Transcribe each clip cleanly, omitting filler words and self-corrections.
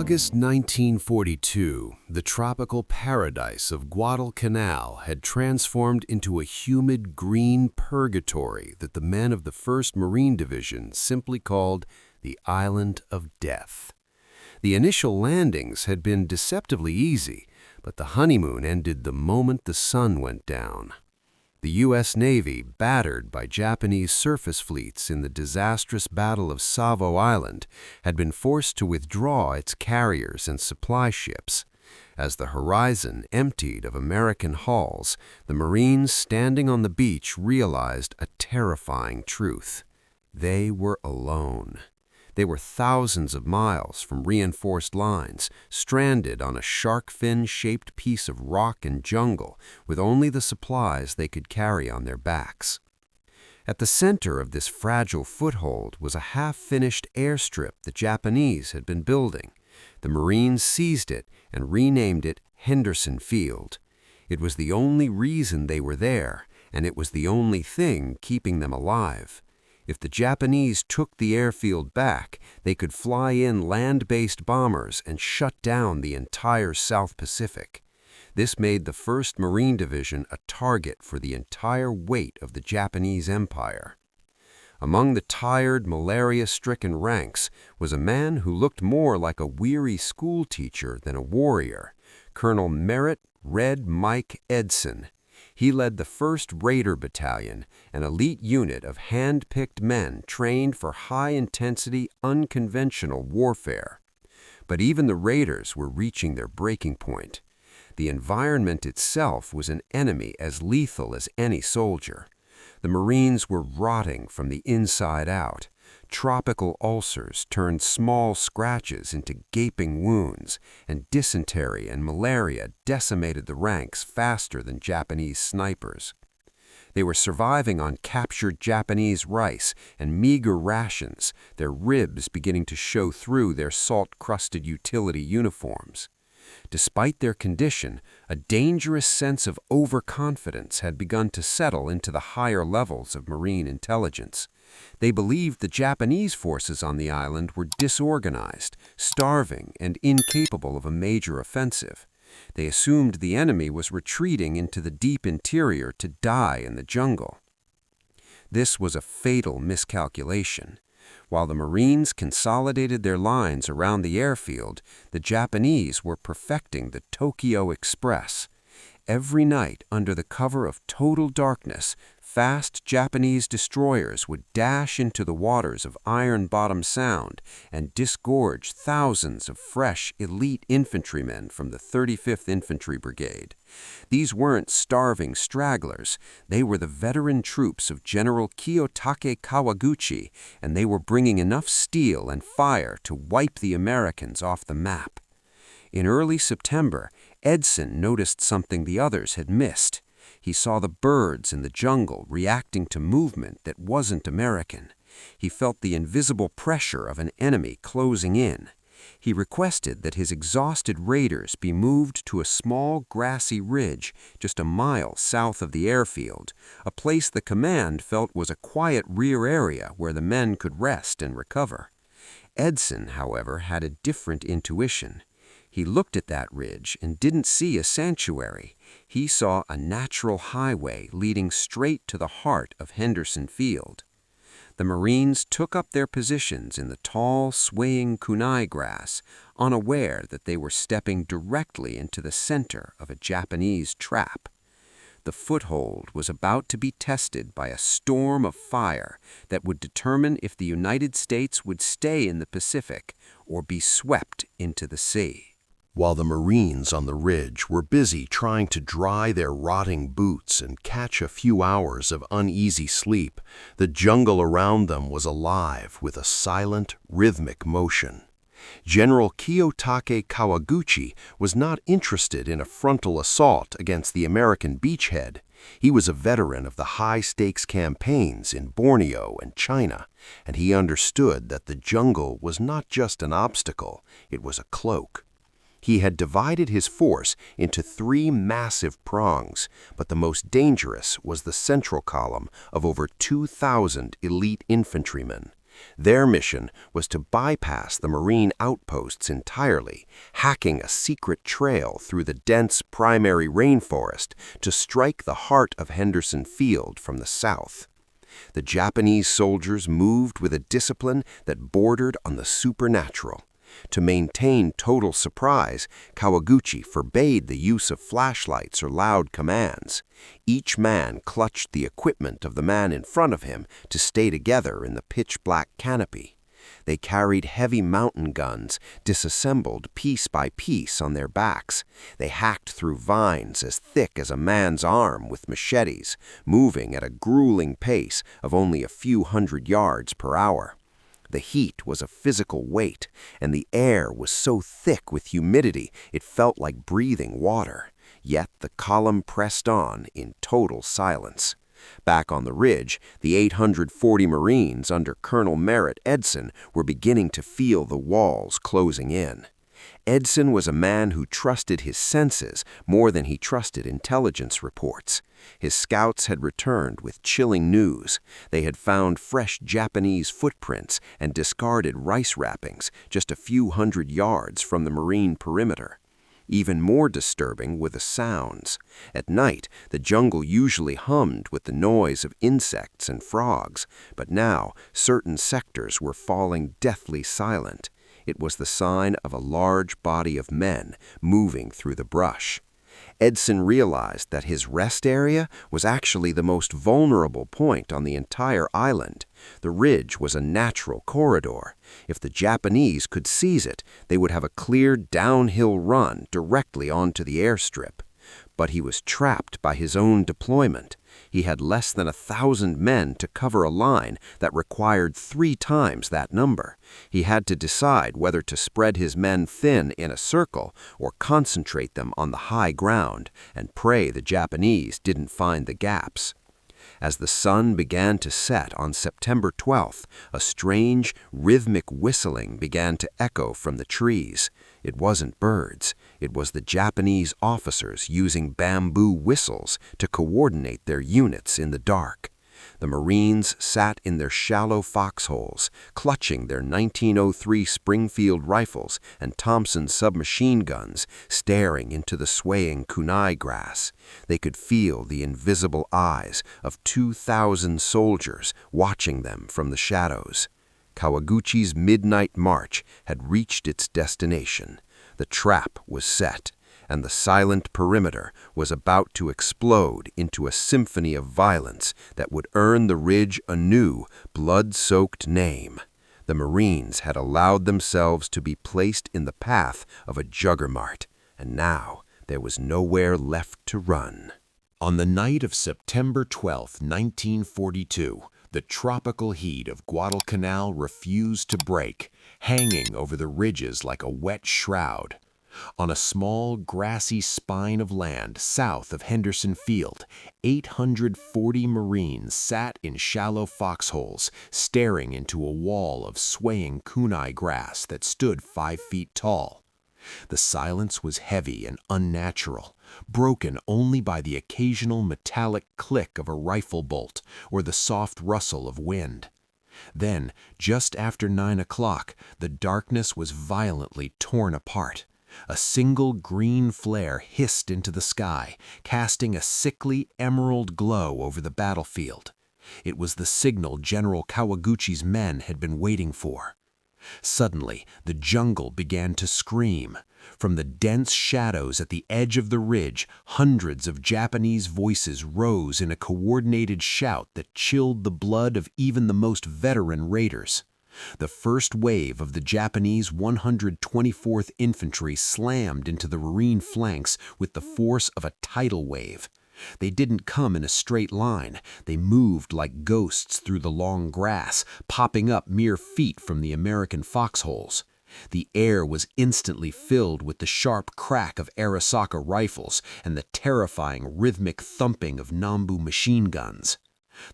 August 1942, the tropical paradise of Guadalcanal had transformed into a humid green purgatory that the men of the 1st Marine Division simply called the Island of Death. The initial landings had been deceptively easy, but the honeymoon ended the moment the sun went down. The U.S. Navy, battered by Japanese surface fleets in the disastrous Battle of Savo Island, had been forced to withdraw its carriers and supply ships. As the horizon emptied of American hulls, the Marines standing on the beach realized a terrifying truth. They were alone. They were thousands of miles from reinforced lines, stranded on a shark fin-shaped piece of rock and jungle, with only the supplies they could carry on their backs. At the center of this fragile foothold was a half-finished airstrip the Japanese had been building. The Marines seized it and renamed it Henderson Field. It was the only reason they were there, and it was the only thing keeping them alive. If the Japanese took the airfield back, they could fly in land-based bombers and shut down the entire South Pacific. This made the 1st Marine Division a target for the entire weight of the Japanese Empire. Among the tired, malaria-stricken ranks was a man who looked more like a weary schoolteacher than a warrior, Colonel Merritt "Red Mike" Edson. He led the 1st Raider Battalion, an elite unit of hand-picked men trained for high-intensity, unconventional warfare. But even the Raiders were reaching their breaking point. The environment itself was an enemy as lethal as any soldier. The Marines were rotting from the inside out. Tropical ulcers turned small scratches into gaping wounds, and dysentery and malaria decimated the ranks faster than Japanese snipers. They were surviving on captured Japanese rice and meager rations, their ribs beginning to show through their salt-crusted utility uniforms. Despite their condition, a dangerous sense of overconfidence had begun to settle into the higher levels of Marine intelligence. They believed the Japanese forces on the island were disorganized, starving, and incapable of a major offensive. They assumed the enemy was retreating into the deep interior to die in the jungle. This was a fatal miscalculation. While the Marines consolidated their lines around the airfield, the Japanese were perfecting the Tokyo Express. Every night, under the cover of total darkness, fast Japanese destroyers would dash into the waters of Iron Bottom Sound and disgorge thousands of fresh, elite infantrymen from the 35th Infantry Brigade. These weren't starving stragglers. They were the veteran troops of General Kiyotake Kawaguchi, and they were bringing enough steel and fire to wipe the Americans off the map. In early September, Edson noticed something the others had missed. He saw the birds in the jungle reacting to movement that wasn't American. He felt the invisible pressure of an enemy closing in. He requested that his exhausted raiders be moved to a small grassy ridge just a mile south of the airfield, a place the command felt was a quiet rear area where the men could rest and recover. Edson, however, had a different intuition. He looked at that ridge and didn't see a sanctuary. He saw a natural highway leading straight to the heart of Henderson Field. The Marines took up their positions in the tall, swaying kunai grass, unaware that they were stepping directly into the center of a Japanese trap. The foothold was about to be tested by a storm of fire that would determine if the United States would stay in the Pacific or be swept into the sea. While the Marines on the ridge were busy trying to dry their rotting boots and catch a few hours of uneasy sleep, the jungle around them was alive with a silent, rhythmic motion. General Kiyotake Kawaguchi was not interested in a frontal assault against the American beachhead. He was a veteran of the high-stakes campaigns in Borneo and China, and he understood that the jungle was not just an obstacle, it was a cloak. He had divided his force into 3 massive prongs, but the most dangerous was the central column of over 2,000 elite infantrymen. Their mission was to bypass the Marine outposts entirely, hacking a secret trail through the dense primary rainforest to strike the heart of Henderson Field from the south. The Japanese soldiers moved with a discipline that bordered on the supernatural. To maintain total surprise, Kawaguchi forbade the use of flashlights or loud commands. Each man clutched the equipment of the man in front of him to stay together in the pitch-black canopy. They carried heavy mountain guns, disassembled piece by piece on their backs. They hacked through vines as thick as a man's arm with machetes, moving at a grueling pace of only a few hundred yards per hour. The heat was a physical weight, and the air was so thick with humidity it felt like breathing water. Yet the column pressed on in total silence. Back on the ridge, the 840 Marines under Colonel Merritt Edson were beginning to feel the walls closing in. Edson was a man who trusted his senses more than he trusted intelligence reports. His scouts had returned with chilling news. They had found fresh Japanese footprints and discarded rice wrappings just a few hundred yards from the Marine perimeter. Even more disturbing were the sounds. At night, the jungle usually hummed with the noise of insects and frogs, but now certain sectors were falling deathly silent. It was the sign of a large body of men moving through the brush. Edson realized that his rest area was actually the most vulnerable point on the entire island. The ridge was a natural corridor. If the Japanese could seize it, they would have a clear downhill run directly onto the airstrip. But he was trapped by his own deployment. He had less than 1,000 men to cover a line that required 3 times that number. He had to decide whether to spread his men thin in a circle or concentrate them on the high ground and pray the Japanese didn't find the gaps. As the sun began to set on September 12th, a strange, rhythmic whistling began to echo from the trees. It wasn't birds. It was the Japanese officers using bamboo whistles to coordinate their units in the dark. The Marines sat in their shallow foxholes, clutching their 1903 Springfield rifles and Thompson submachine guns, staring into the swaying kunai grass. They could feel the invisible eyes of 2,000 soldiers watching them from the shadows. Kawaguchi's midnight march had reached its destination. The trap was set, and the silent perimeter was about to explode into a symphony of violence that would earn the ridge a new, blood-soaked name. The Marines had allowed themselves to be placed in the path of a juggernaut, and now there was nowhere left to run. On the night of September 12, 1942, the tropical heat of Guadalcanal refused to break, hanging over the ridges like a wet shroud. On a small, grassy spine of land south of Henderson Field, 840 Marines sat in shallow foxholes, staring into a wall of swaying kunai grass that stood 5 feet tall. The silence was heavy and unnatural, broken only by the occasional metallic click of a rifle bolt or the soft rustle of wind. Then, just after 9 o'clock, the darkness was violently torn apart. A single green flare hissed into the sky, casting a sickly emerald glow over the battlefield. It was the signal General Kawaguchi's men had been waiting for. Suddenly, the jungle began to scream. From the dense shadows at the edge of the ridge, hundreds of Japanese voices rose in a coordinated shout that chilled the blood of even the most veteran raiders. The first wave of the Japanese 124th Infantry slammed into the Marine flanks with the force of a tidal wave. They didn't come in a straight line. They moved like ghosts through the long grass, popping up mere feet from the American foxholes. The air was instantly filled with the sharp crack of Arisaka rifles and the terrifying rhythmic thumping of Nambu machine guns.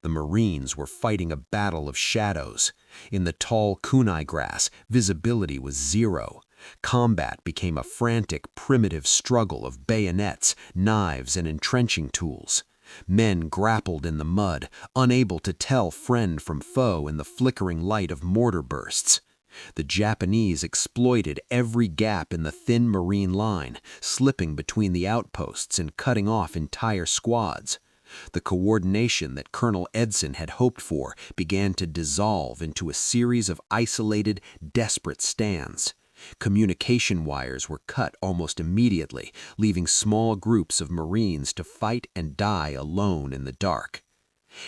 The Marines were fighting a battle of shadows. In the tall kunai grass, visibility was zero. Combat became a frantic, primitive struggle of bayonets, knives, and entrenching tools. Men grappled in the mud, unable to tell friend from foe in the flickering light of mortar bursts. The Japanese exploited every gap in the thin Marine line, slipping between the outposts and cutting off entire squads. The coordination that Colonel Edson had hoped for began to dissolve into a series of isolated, desperate stands. Communication wires were cut almost immediately, leaving small groups of Marines to fight and die alone in the dark.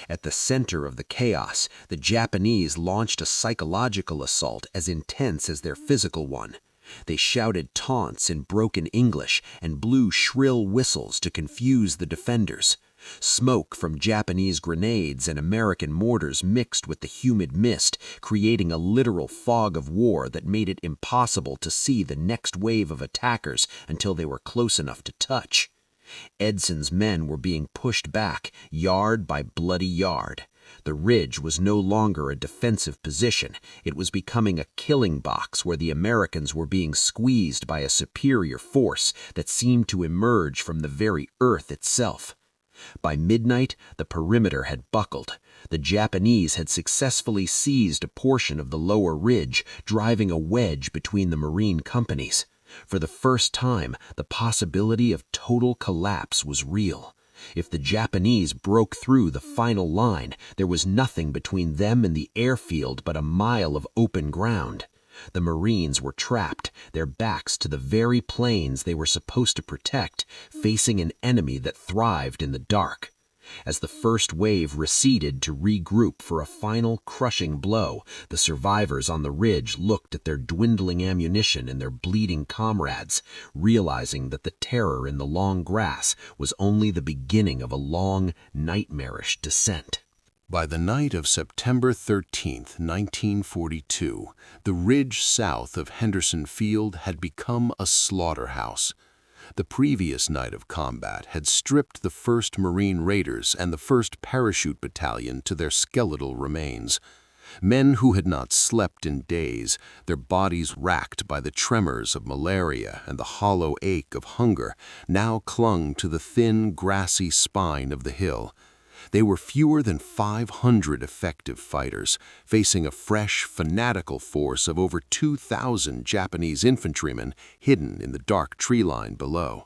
At the center of the chaos, the Japanese launched a psychological assault as intense as their physical one. They shouted taunts in broken English and blew shrill whistles to confuse the defenders. Smoke from Japanese grenades and American mortars mixed with the humid mist, creating a literal fog of war that made it impossible to see the next wave of attackers until they were close enough to touch. Edson's men were being pushed back, yard by bloody yard. The ridge was no longer a defensive position. It was becoming a killing box where the Americans were being squeezed by a superior force that seemed to emerge from the very earth itself. By midnight, the perimeter had buckled. The Japanese had successfully seized a portion of the lower ridge, driving a wedge between the Marine companies. For the first time, the possibility of total collapse was real. If the Japanese broke through the final line, there was nothing between them and the airfield but a mile of open ground. The Marines were trapped, their backs to the very planes they were supposed to protect, facing an enemy that thrived in the dark. As the first wave receded to regroup for a final crushing blow, the survivors on the ridge looked at their dwindling ammunition and their bleeding comrades, realizing that the terror in the long grass was only the beginning of a long, nightmarish descent. By the night of September 13, 1942, the ridge south of Henderson Field had become a slaughterhouse. The previous night of combat had stripped the 1st Marine Raiders and the 1st Parachute Battalion to their skeletal remains. Men who had not slept in days, their bodies racked by the tremors of malaria and the hollow ache of hunger, now clung to the thin, grassy spine of the hill. They were fewer than 500 effective fighters, facing a fresh, fanatical force of over 2,000 Japanese infantrymen hidden in the dark tree line below.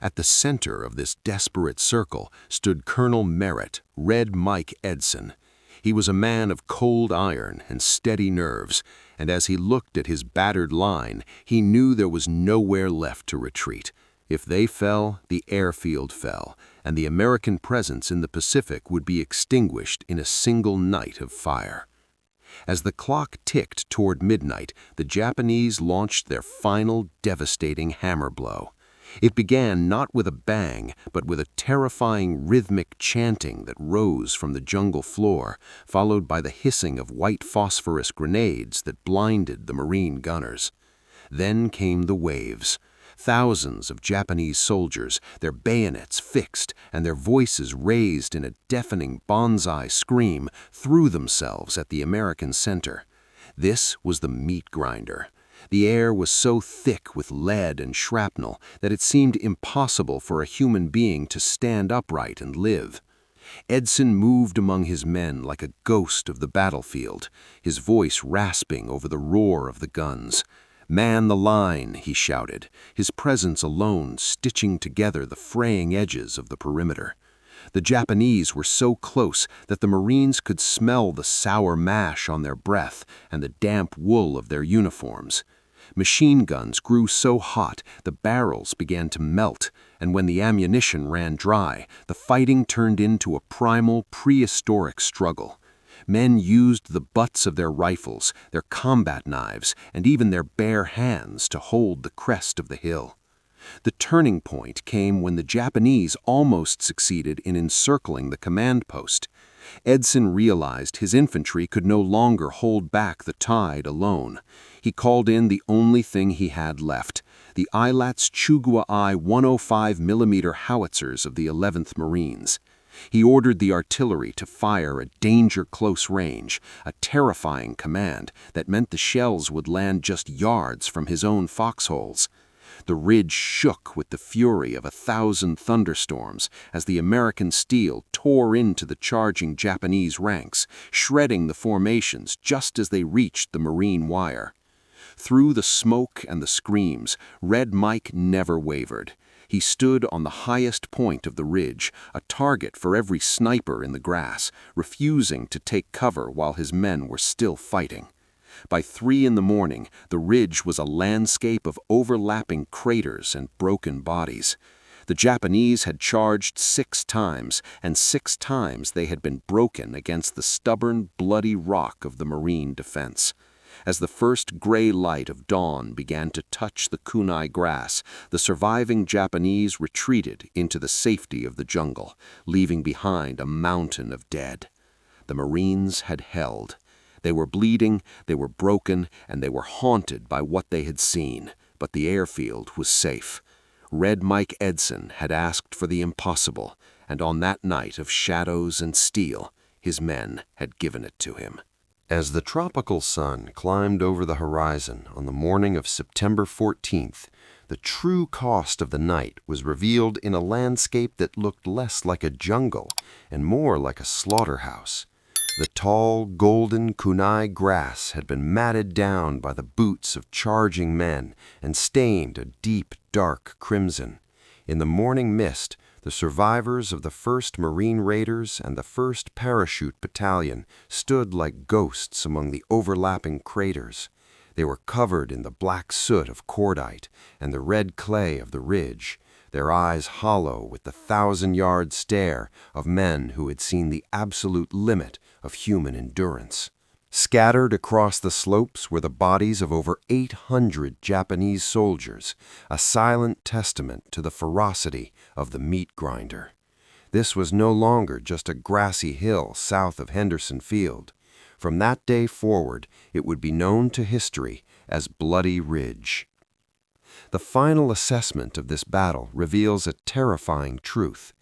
At the center of this desperate circle stood Colonel Merritt, Red Mike Edson. He was a man of cold iron and steady nerves, and as he looked at his battered line, he knew there was nowhere left to retreat. If they fell, the airfield fell, and the American presence in the Pacific would be extinguished in a single night of fire. As the clock ticked toward midnight, the Japanese launched their final devastating hammer blow. It began not with a bang, but with a terrifying rhythmic chanting that rose from the jungle floor, followed by the hissing of white phosphorus grenades that blinded the Marine gunners. Then came the waves. Thousands of Japanese soldiers, their bayonets fixed and their voices raised in a deafening Banzai scream, threw themselves at the American center. This was the meatgrinder. The air was so thick with lead and shrapnel that it seemed impossible for a human being to stand upright and live. Edson moved among his men like a ghost of the battlefield, his voice rasping over the roar of the guns. "Man the line," he shouted, his presence alone stitching together the fraying edges of the perimeter. The Japanese were so close that the Marines could smell the sour mash on their breath and the damp wool of their uniforms. Machine guns grew so hot the barrels began to melt, and when the ammunition ran dry, the fighting turned into a primal, prehistoric struggle. Men used the butts of their rifles, their combat knives, and even their bare hands to hold the crest of the hill. The turning point came when the Japanese almost succeeded in encircling the command post. Edson realized his infantry could no longer hold back the tide alone. He called in the only thing he had left, the Eilat's Chugwa I 105mm howitzers of the 11th Marines. He ordered the artillery to fire at danger close range, a terrifying command that meant the shells would land just yards from his own foxholes. The ridge shook with the fury of 1,000 thunderstorms as the American steel tore into the charging Japanese ranks, shredding the formations just as they reached the marine wire. Through the smoke and the screams, Red Mike never wavered. He stood on the highest point of the ridge, a target for every sniper in the grass, refusing to take cover while his men were still fighting. By 3 in the morning, the ridge was a landscape of overlapping craters and broken bodies. The Japanese had charged 6 times, and 6 times they had been broken against the stubborn, bloody rock of the marine defense. As the first gray light of dawn began to touch the kunai grass, the surviving Japanese retreated into the safety of the jungle, leaving behind a mountain of dead. The Marines had held. They were bleeding, they were broken, and they were haunted by what they had seen, but the airfield was safe. Red Mike Edson had asked for the impossible, and on that night of shadows and steel, his men had given it to him. As the tropical sun climbed over the horizon on the morning of September 14th, the true cost of the night was revealed in a landscape that looked less like a jungle and more like a slaughterhouse. The tall, golden kunai grass had been matted down by the boots of charging men and stained a deep, dark crimson. In the morning mist, the survivors of the 1st Marine Raiders and the 1st Parachute Battalion stood like ghosts among the overlapping craters. They were covered in the black soot of cordite and the red clay of the ridge, their eyes hollow with the 1,000-yard stare of men who had seen the absolute limit of human endurance. Scattered across the slopes were the bodies of over 800 Japanese soldiers, a silent testament to the ferocity of the meatgrinder. This was no longer just a grassy hill south of Henderson Field. From that day forward, it would be known to history as Bloody Ridge. The final assessment of this battle reveals a terrifying truth.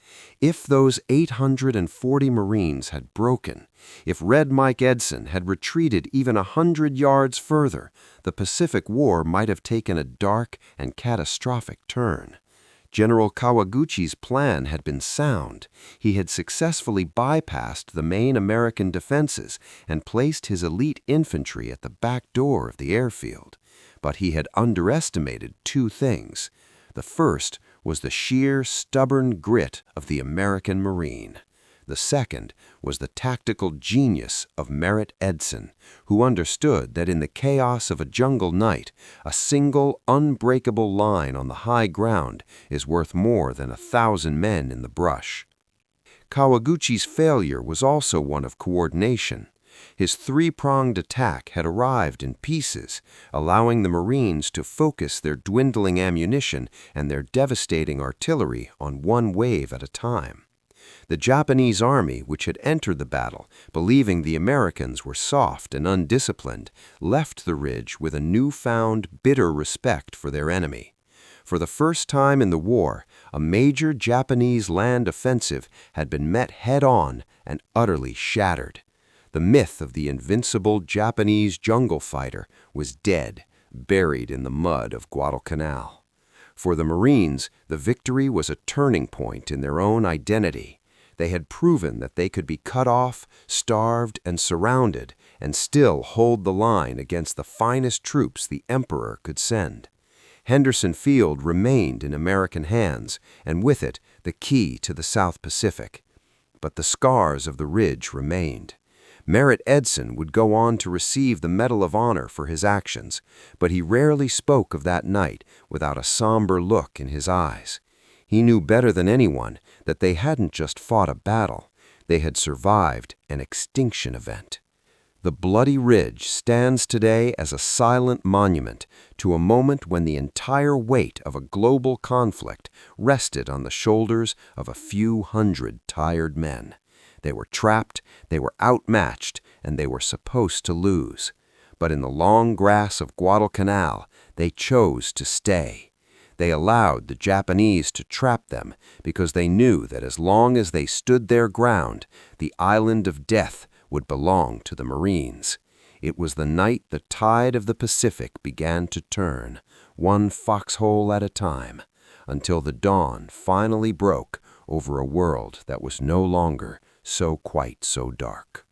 If those 840 Marines had broken, if Red Mike Edson had retreated even 100 yards further, the Pacific War might have taken a dark and catastrophic turn. General Kawaguchi's plan had been sound. He had successfully bypassed the main American defenses and placed his elite infantry at the back door of the airfield. But he had underestimated 2 things. The first was the sheer, stubborn grit of the American Marine. The second was the tactical genius of Merritt Edson, who understood that in the chaos of a jungle night, a single, unbreakable line on the high ground is worth more than 1,000 men in the brush. Kawaguchi's failure was also one of coordination. His 3-pronged attack had arrived in pieces, allowing the Marines to focus their dwindling ammunition and their devastating artillery on one wave at a time. The Japanese army, which had entered the battle, believing the Americans were soft and undisciplined, left the ridge with a newfound, bitter respect for their enemy. For the first time in the war, a major Japanese land offensive had been met head-on and utterly shattered. The myth of the invincible Japanese jungle fighter was dead, buried in the mud of Guadalcanal. For the Marines, the victory was a turning point in their own identity. They had proven that they could be cut off, starved, and surrounded, and still hold the line against the finest troops the Emperor could send. Henderson Field remained in American hands, and with it, the key to the South Pacific. But the scars of the ridge remained. Merritt Edson would go on to receive the Medal of Honor for his actions, but he rarely spoke of that night without a somber look in his eyes. He knew better than anyone that they hadn't just fought a battle, they had survived an extinction event. The Bloody Ridge stands today as a silent monument to a moment when the entire weight of a global conflict rested on the shoulders of a few hundred tired men. They were trapped, they were outmatched, and they were supposed to lose. But in the long grass of Guadalcanal, they chose to stay. They allowed the Japanese to trap them because they knew that as long as they stood their ground, the island of death would belong to the Marines. It was the night the tide of the Pacific began to turn, one foxhole at a time, until the dawn finally broke over a world that was no longer quite so dark.